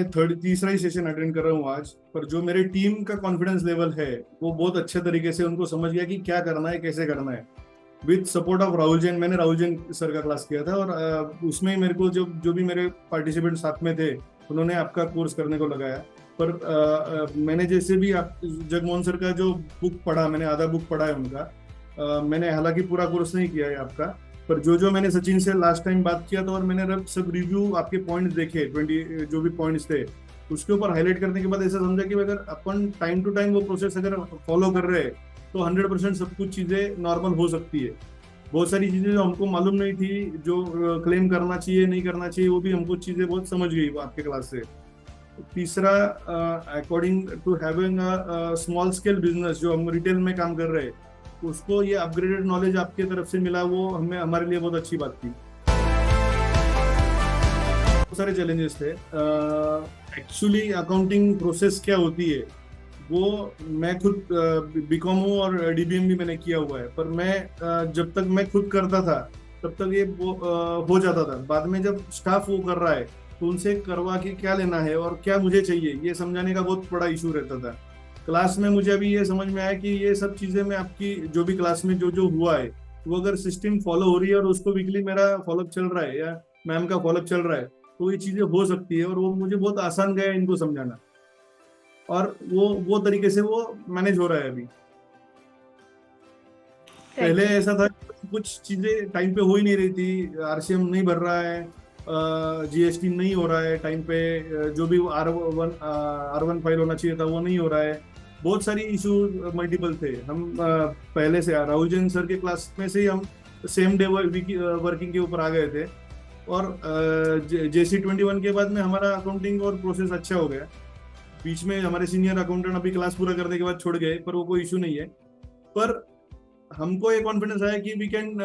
तीसरा ही session attend कर रहा हूँ आज। पर जो मेरे टीम का कॉन्फिडेंस लेवल है वो बहुत अच्छे तरीके से उनको समझ गया कि क्या करना है, कैसे करना है। With support of Rahul Jain, मैंने राहुल जैन सर का क्लास किया था और उसमें मेरे को जो जो भी मेरे पार्टिसिपेंट साथ में थे उन्होंने आपका कोर्स करने को लगाया। पर मैंने जैसे भी आप जगमोहन सर का जो बुक पढ़ा, मैंने आधा बुक पढ़ा है उनका। मैंने हालांकि पूरा कोर्स नहीं किया है आपका, पर जो जो मैंने सचिन से लास्ट टाइम बात किया था और मैंने सब रिव्यू आपके पॉइंट्स देखे, 20 जो भी पॉइंट्स थे उसके ऊपर हाईलाइट करने के बाद ऐसा समझा कि अगर अपन टाइम टू टाइम वो प्रोसेस अगर फॉलो कर रहे हैं तो 100% सब कुछ चीजें नॉर्मल हो सकती है। बहुत सारी चीजें जो हमको मालूम नहीं थी, जो क्लेम करना चाहिए नहीं करना चाहिए, वो भी हमको चीजें बहुत समझ गई वो आपके क्लास से। तीसरा, according to having small scale business, जो हम रिटेल में काम कर रहे हैं उसको ये अपग्रेडेड नॉलेज आपके तरफ से मिला, वो हमें हमारे लिए बहुत अच्छी बात थी। बहुत सारे चैलेंजेस थे। एक्चुअली अकाउंटिंग प्रोसेस क्या होती है वो मैं खुद बीकॉम हूँ और डीबीएम भी मैंने किया हुआ है, पर मैं जब तक मैं खुद करता था तब तक ये हो जाता था। बाद में जब स्टाफ वो कर रहा है तो उनसे करवा के क्या लेना है और क्या मुझे चाहिए ये समझाने का बहुत बड़ा इशू रहता था। क्लास में मुझे अभी ये समझ में आया कि ये सब चीजें मैं आपकी जो भी क्लास में जो जो हुआ है वो अगर सिस्टम फॉलो हो रही है और उसको वीकली मेरा फॉलोअप चल रहा है या मैम का फॉलोअप चल रहा है तो ये चीजें हो सकती है, और वो मुझे बहुत आसान गया इनको समझाना, और वो तरीके से वो मैनेज हो रहा है अभी। पहले राइट। ऐसा था कि कुछ चीजें टाइम पे हो ही नहीं रही थी, आरसीएम नहीं भर रहा है, जीएसटी नहीं हो रहा है टाइम पे, जो भी आर वन फाइल होना चाहिए था वो नहीं हो रहा है। बहुत सारी इशू मल्टीपल थे। हम पहले से राहुल जैन सर के क्लास में से ही हम सेम डे वर्किंग के ऊपर आ गए थे, और JC21 के बाद में हमारा अकाउंटिंग और प्रोसेस अच्छा हो गया। बीच में हमारे सीनियर अकाउंटेंट अभी क्लास पूरा करने के बाद छोड़ गए, पर वो कोई इशू नहीं है। पर हमको ये कॉन्फिडेंस आया कि we can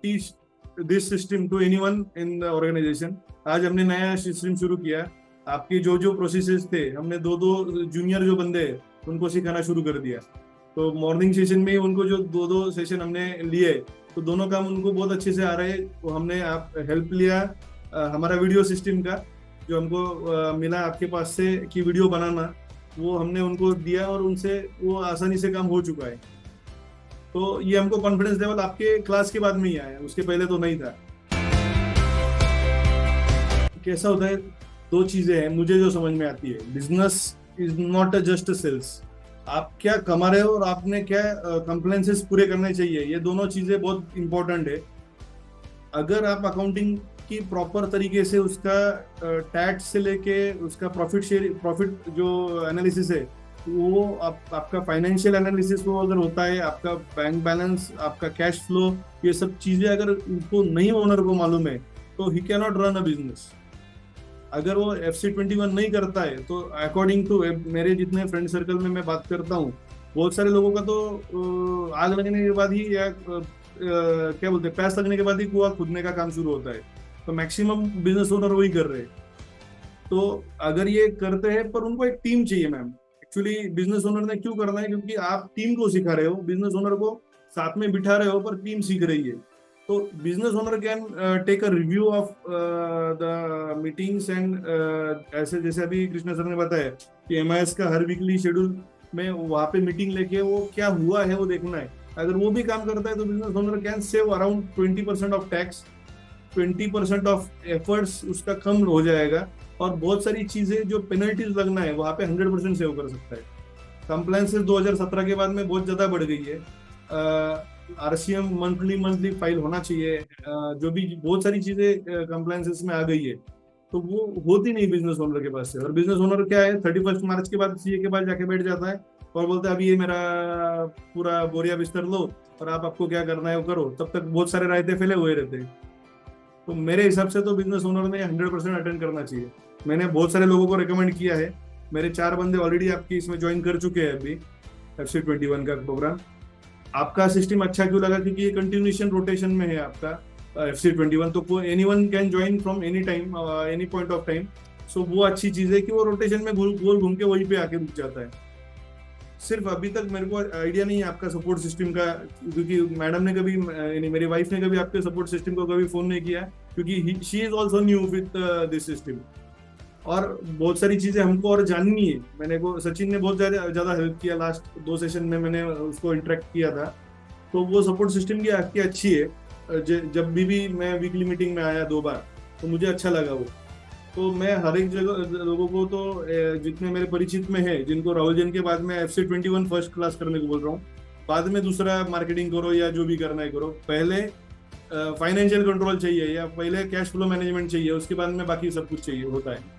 teach this system to anyone in the organisation. आज हमने नया सिस्टम शुरू किया। आपकी जो जो प्रोसेसेस थे हमने दो दो जूनियर जो बंदे हैं उनको सिखाना शुरू कर दिया। तो मॉर्निंग सेशन में ही उनको जो दो दो सेशन हमने लिए तो दोनों काम उनको बहुत अच्छे से आ रहे हैं। तो हमने आप हेल्प लिया हमारा वीडियो सिस्टम का, जो हमको मिला आपके पास से कि वीडियो बनाना, वो हमने उनको दिया और उनसे वो आसानी से काम हो चुका है। तो ये हमको कॉन्फिडेंस लेवल आपके क्लास के बाद में ही आया, उसके पहले तो नहीं था। कैसा होता है, दो चीजें हैं मुझे जो समझ में आती है। Business is not just sales. आप क्या कमा रहे हो और आपने क्या कंप्लायंसेस पूरे करने चाहिए, ये दोनों चीजें बहुत इंपॉर्टेंट है। अगर आप अकाउंटिंग की प्रॉपर तरीके से उसका टैक्स से लेके उसका प्रॉफिट जो एनालिसिस है वो आपका फाइनेंशियल एनालिसिस वो अगर होता है, आपका बैंक बैलेंस, आपका कैश फ्लो, ये सब चीजें अगर उनको नहीं ओनर को मालूम है तो he can not run a business. अगर वो FC21 नहीं करता है तो अकॉर्डिंग टू मेरे जितने फ्रेंड सर्कल में मैं बात करता हूँ, बहुत सारे लोगों का तो आग लगने के बाद ही या क्या बोलते हैं प्यास लगने के बाद ही कुआं खुदने का काम शुरू होता है। तो मैक्सिमम बिजनेस ओनर वही कर रहे हैं। तो अगर ये करते हैं, पर उनको एक टीम चाहिए मैम। एक्चुअली बिजनेस ओनर ने क्यों करना है, क्योंकि आप टीम को सिखा रहे हो, बिजनेस ओनर को साथ में बिठा रहे हो, पर टीम सीख रही है। तो business owner can take a review of the meetings and ऐसे जैसे अभी कृष्णा सर ने बताया कि MIS का हर वीकली शेड्यूल में वहां पे मीटिंग लेके वो क्या हुआ है वो देखना है। अगर वो भी काम करता है तो business owner can save around 20% of tax, 20% of efforts उसका कम हो जाएगा, और बहुत सारी चीजें जो पेनल्टीज लगना है वहां पे 100% सेव कर सकता है। कंप्लायंसेस 2017 के बाद में बहुत ज्यादा बढ़ गई है। RCM मंथली फाइल होना चाहिए, जो भी बहुत सारी चीजें कंप्लायंसेस में आ गई है, तो वो होती नहीं बिजनेस ओनर के पास से। और बिजनेस ओनर क्या है, 31 मार्च के बाद CA के पास जाके बैठ जाता है और बोलता है अभी ये मेरा पूरा बोरिया बिस्तर लो और आपको क्या करना है वो करो। तब तक बहुत सारे रायते फैले हुए रहते हैं। तो मेरे हिसाब से तो बिजनेस ओनर ने 100% अटेंड करना चाहिए। मैंने बहुत सारे लोगों को रिकमेंड किया है। मेरे 4 बंदे ऑलरेडी आपकी इसमें ज्वाइन कर चुके हैं अभी FC21 का प्रोग्राम। आपका सिस्टम अच्छा क्यों लगा, क्योंकि ये कंटिन्यूएशन रोटेशन में है आपका FC21, तो anyone can join from any time, any point of time. So वो अच्छी चीज है कि वो रोटेशन में गोल घूम के वहीं पे आके रुक जाता है। सिर्फ अभी तक मेरे को आइडिया नहीं है आपका सपोर्ट सिस्टम का, क्योंकि मैडम ने कभी यानी मेरी वाइफ ने कभी आपके सपोर्ट सिस्टम को कभी फोन नहीं किया, क्योंकि she is also new with this system. और बहुत सारी चीजें हमको और जाननी है। मैंने को सचिन ने बहुत ज्यादा ज्यादा हेल्प किया, लास्ट 2 सेशन में मैंने उसको इंटरेक्ट किया था। तो वो सपोर्ट सिस्टम की आपकी अच्छी है। जब भी मैं वीकली मीटिंग में आया 2 बार, तो मुझे अच्छा लगा वो। तो मैं हर एक जगह लोगों को तो जितने मेरे परिचित में है, जिनको राहुल जैन के बाद में FC21 फर्स्ट क्लास करने को बोल रहा हूँ। बाद में दूसरा मार्केटिंग करो या जो भी करना है करो, पहले फाइनेंशियल कंट्रोल चाहिए या पहले कैश फ्लो मैनेजमेंट चाहिए, उसके बाद में बाकी सब कुछ चाहिए होता है।